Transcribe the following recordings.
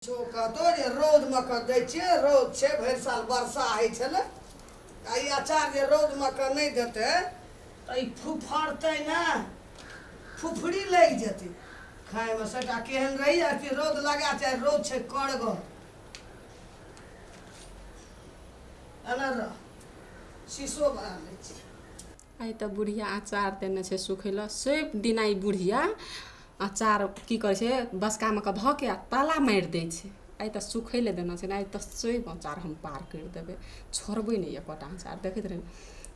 कहतो जे रौद में क दै छियै रौद छै भरि साल वर्षा होइ छलै आ ई अचार जे रौद में क नहि देतै तऽ ई फुफड़तै ने फुफड़ी लागि जेतै खाइमे सेटा केहन रही कि रौद लगा चाहे रौद छै कड़गर एना रह शीशो बना लै छी। आई तो बुढ़िया अचार देने छै सुखै लए सब दिन आई बुढ़िया अचार की करे छै बसका में के धऽ के आ ताला मारि दै छै। आई तो सुखै लए देना छै आई तो सब अचार हम पार कर देबै छोड़बै नहीं एकोटा अचार देखैत रही।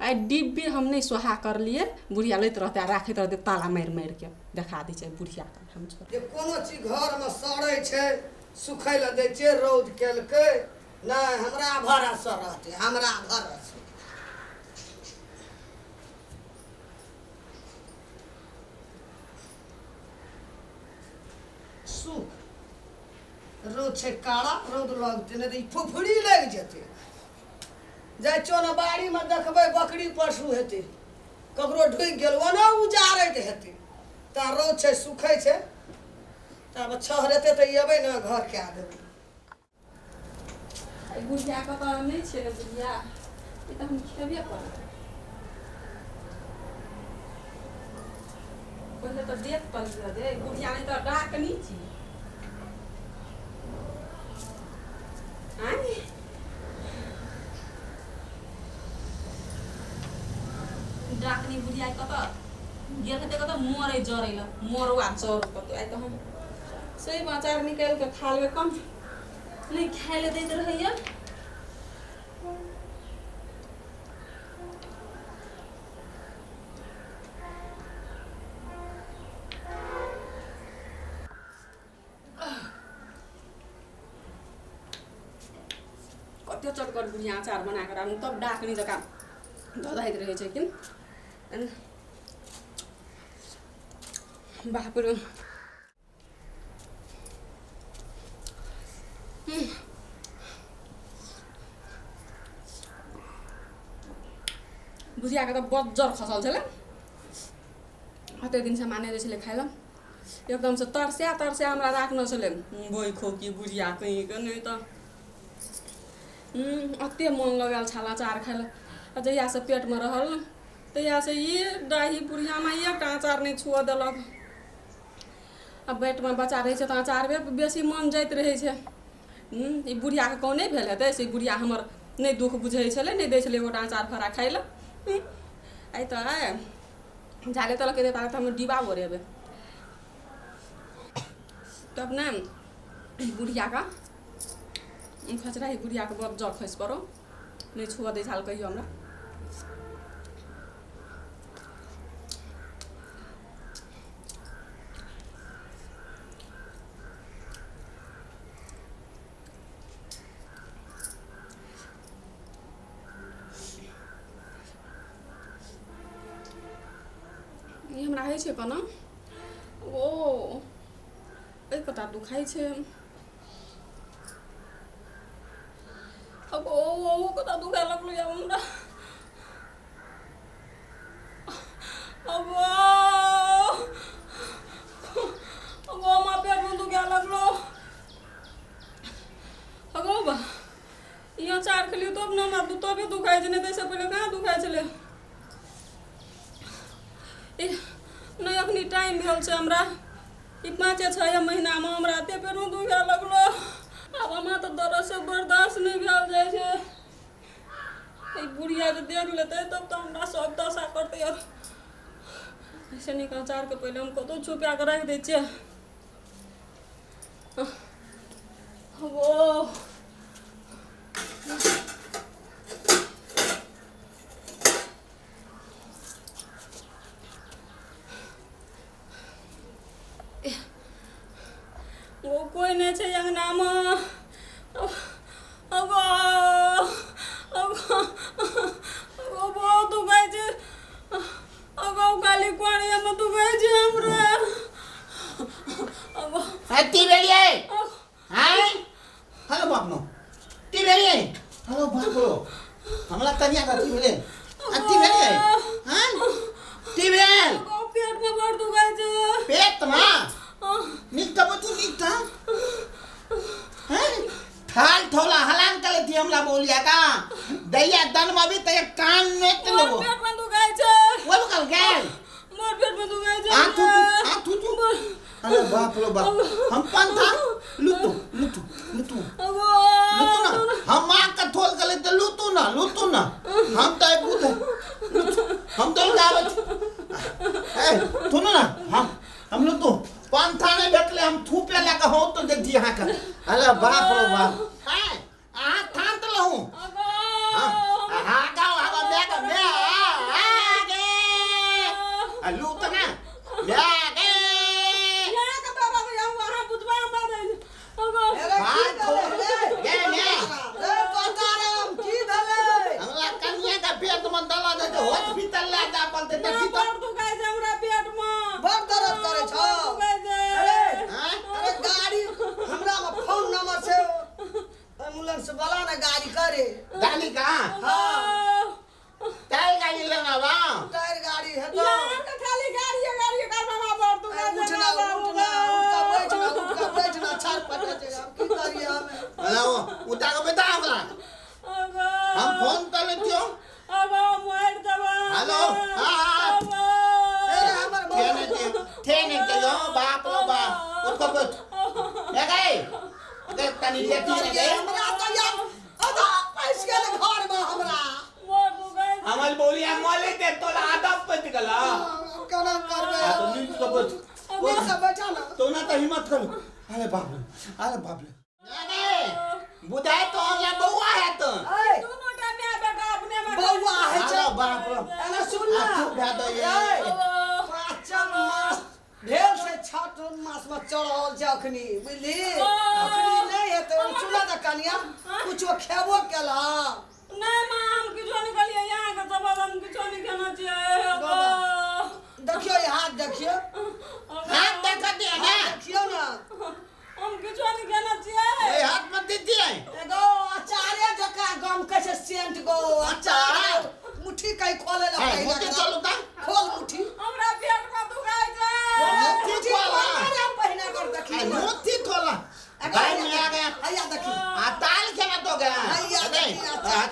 आई डिब्बी हम नहीं सोहा करलिए बुढ़िया लैत रहते आ राखैत रहते ताला मारि मारि के देखा दै छै बुढ़िया के हम छोड़ जे कोनो चीज घर में सड़ै छै सुखै लए दै छियै रौद केलकै नहीं हमरा भरस रहतै हमरा भरस सुख रौद छै काला रौद लगतै नहीं तऽ ई फुफड़ी लागि जेतै। जाइ छौ ने बाड़ी में देखबै बकरी पशु हेतै ककरो ढुकि गेल ओना उजाड़ैत हेतै ता रौद छै सुखै छै तब छहरेतै तऽ अयबै ने घर कए देबै। बुढ़िया के तो नहीं छै बुढ़िया ई तो हम खेबे करब पहले तो देख पर दे बुढ़िया नहीं तो डाक नहीं छी आई डाकनी बुढ़िया कत गेल हेतै कत मरै जरै ल मरुआ जर कत आई तो हम सही अचार निकाल के खा लेबै कम नहीं खाए ले दैत रहैया। कते चटकर बुढ़िया अचार बना कर तब डाकनी जका धधाइत रहे छै किन बाप रे बुझिया के तो बज्जर खसल छलै हते दिन से माने छलै खाइ ल एकदम से तरस्या तरस्या हमरा राख्न छलै बोइ खोकी बुझिया कहीं के नहीं तो अते मन लगाल छाला अचार खाइ ल जहिया से पेट में रहल तहिया से ये डाही बुढ़िया में एक अचार नहीं छुअ देलक। अब पेट में बच्चा रहे छै तो अचार बेसी मन जाइत रहे छै। ई बुढ़िया के कौन नहीं भेल हेतै से बुढ़िया हमर नहीं दुख बुझै छलै नहीं दै छलै एगोटा अचार फरा खाइ ल आई तो आए झाले तलक दे ताले तो हम डिब्बा भरेबे तब ना बुढ़िया का खचरा ही बुढ़िया के बड़ जर खस पड़ो नहीं छुआ दे झाल कहियो हमरा ये हमरा है छै कना ओ ए कता दुखाइ छै अब ओ कता दुखाइ लगलो या हमरा अब मा पेट में दुखाइ लगलो अगो बा ई अचार खेलियो तब ना हमरा तबे दुखाइ छै नहीं दैसे पहिले कहाँ दुखाइ छलै नहीं अखनी टाइम भेल छै हमरा ई 5-6 महीना में हमरा एते पेट में दुखे लगलो अब हमरा तो दर्द से बर्दाश्त नहीं भेल जाय छै। ई बुढ़िया जे देख लेते तब तो हमरा सब दशा करते यार ऐसे निकल अचार के पहले हम कतो छुपा के रख दै छियै वो वो कोई नहीं छै अंगना में अगो अगो अगो बहुत दुखाइ छै अगो काली कोड़िया में दुखाइ छै हमरा अगो टी बेलिए हाय हेलो बापनो टी बेलिए हेलो बापनो हमला कन्या का टी बेलिए टी बेलिए हां टी बेल पेट में बड़ दुखाइ छै पेट में निकता बतू निकता थाल थोला हलान कले थी हमला बोलिया का दैया दन में भी ते कान में ते मोर लोगो पेट में दुखाय छे वो कल गए मोर पेट में दुखाय छे आ तू अरे बाप रे बाप हम पान था लुतू ना हम मां का थोल कले ते लुतू ना हम तो पूत हम तो गावत ए सुनो ना हम लुतू पान था ने बैठले हम थूपे लगा हो तो दे दिया का अरे बाप रे बाप है आ थान तो लहू हा गाओ हा मैं आगे लूट ना आगे यहाँ का बाबा यहाँ वहाँ बुझवा हम बात है अगो अरे की भेले ये मैं रे पताराम की भेले हमरा कन्या का पेट में दला दे हॉस्पिटल ले जा पलते ना देखी तो पेट दुखाय छे हमरा पेट में बड़ दर्द करे छौ दुखाय छे अरे गाड़ी हमरा में फोन नंबर से एम्बुलेंस वाला ने गाड़ी करे गाली का हां टाइल गाड़ी लेना बा टायर गाड़ी है तो यहाँ का खाली गाड़ी का मामा बड़ दुखाय छे उठना बैठना छाड़ पटे हम की करिए हमें हेलो उठा के बेटा हमरा अगो हम फोन कर लेतियो अगो मोर दबा हेलो हां ए हमर ठेने के यो बाप रो बाप उसको कुछ ए गए तनी लेती रे हमरा तो यार आधा पैस गेल घर में हमरा मोर दुखाय छे अमल बोलिया मोले दे तोला आधा पति गला केना करबे तो नीच को कुछ कोई सब बचा ना तो ना तो हिम्मत कर अरे बाप रे अरे बुधाए तो हमरा बउआ है तो ए दोनों टाइम बेटा अपने में बउआ है अरे बाप रे एना सुन ना तू भा दो ये पाँचम मास भेल से छठ मास में चढ़ल छै अखनी बुझली अखनी नहीं हेतै सुना त कनिया कुछो खेबो केला नहीं मां हम किछो निकलिए यहाँ के सब हम किछो नहीं खाना चाहिए अगो देखियो ये हाथ देखियो हाथ देखा दिया ना देखियो ना हम किछो नहीं खाना चाहिए ए हाथ मत दीती है एगो अचारे जका गम कैसे सेंट गो अचार मुट्ठी कई खोले ला है मुझे चलो ता खोल मुट्ठी हमरा पेट में दुखाय छे मुट्ठी खोला हम पहिना कर देखियो मुट्ठी खोला भाई में आ गया हैया देखी ताल खेला तो गया हैया अरे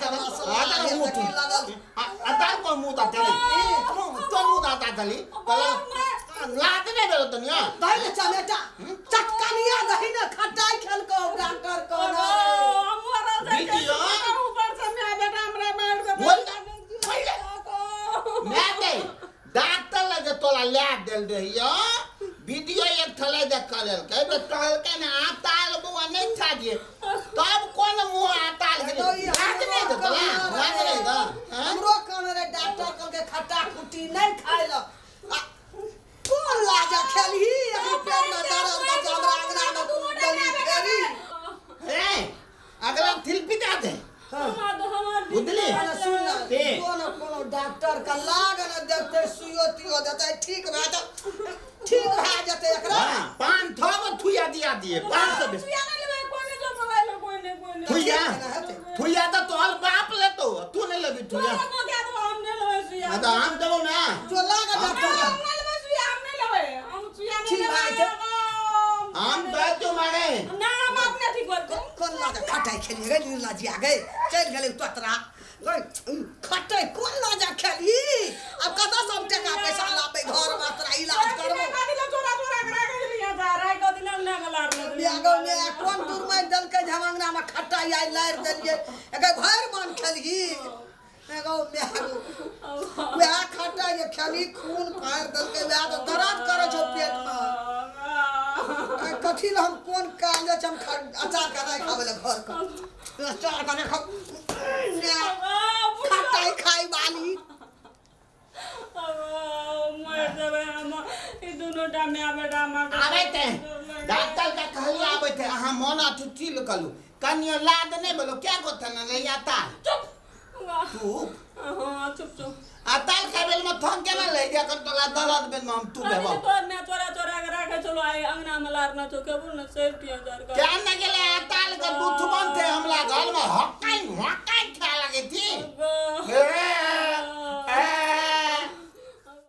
देखी मुट्ठी ताल को मुंह ता तेरे तो मुंह ता चली कल लात नहीं दे तो नहीं दही ले चमेटा चटकनिया दही ने खटाई खेल को डॉक्टर को ना हमरा वीडियो ऊपर से मैं बेटा हमरा मार के बोल मैं दे डॉक्टर लगे तोला ले देल रहियो वीडियो एक थले देख करल के तो टहल के ना ताल बुआ नहीं खा दिए तब कौन मुंह ताल के लात नहीं दे तोला लात नहीं दे हमरो कान रे डॉक्टर कल के खट्टा खुट्टी नहीं खाइल कौन लाजा खेलही अभी पेट में दर्द बचा हमरा अंगना में गली फेरी ए अगला थिलपी जाते बुद्धली अरे सुन ना ते कोनो डॉक्टर का लाग न देखते सुइयो तियो देते ठीक भए जते एकरा हां पान थोब थुया दिए पान से सुइया नहीं लेबे कोई जो बोले कोई नहीं थुया तो तोहर बाप ले तो तू नहीं लगी थुया को क्या तो हम नहीं लेबे सुइया तो हम देबो ना जो लाग डॉक्टर हम नहीं लेबे सुइया हम नहीं लेबे हम सुइया नहीं ठीक लेबे है, तो- हम दे तो मांगे ना हम अपने ठीक कर कौन लाग खटाई खेली गई लाजी आ गए चल गेले तोतरा खटाई कौन लाजा खेली अब कत सब टका पैसा लाबे घर में तोरा इलाज करबो चोरा करा के लिया जा रहा है कदिन हम ना गलार बियागो में कौन दूर में दल के झमंगना में खटाई आई लार देलिए एके भर मन खेली एगो बियागो वह खटाई ये खेली खून फाड़ दल के वह तो दर्द करे छो पेट में कथी हम कौन काम जे हम अचार का नहीं खावे ले घर का अचार का नहीं खा खटाई खाई वाली मर जबे हम ई दोनों टाइम में बेटा मां आबे ते डॉक्टर का कहली आबे थे हां मोना ठिठी लकलू कनियो लाद नहीं बोलो क्या गोथा न ले आता चुप तू हां चुप ताल खाबेल में थम के ना ले जा कर तोला दर्द बेन में हम तू बेबो तो मैं चोरा के रखे चलो आई अंगना में लारना तो के बोल ना 60,000 का क्या न गेले ताल के दूध बन थे हमला घर में हकाई खा लगे थी ए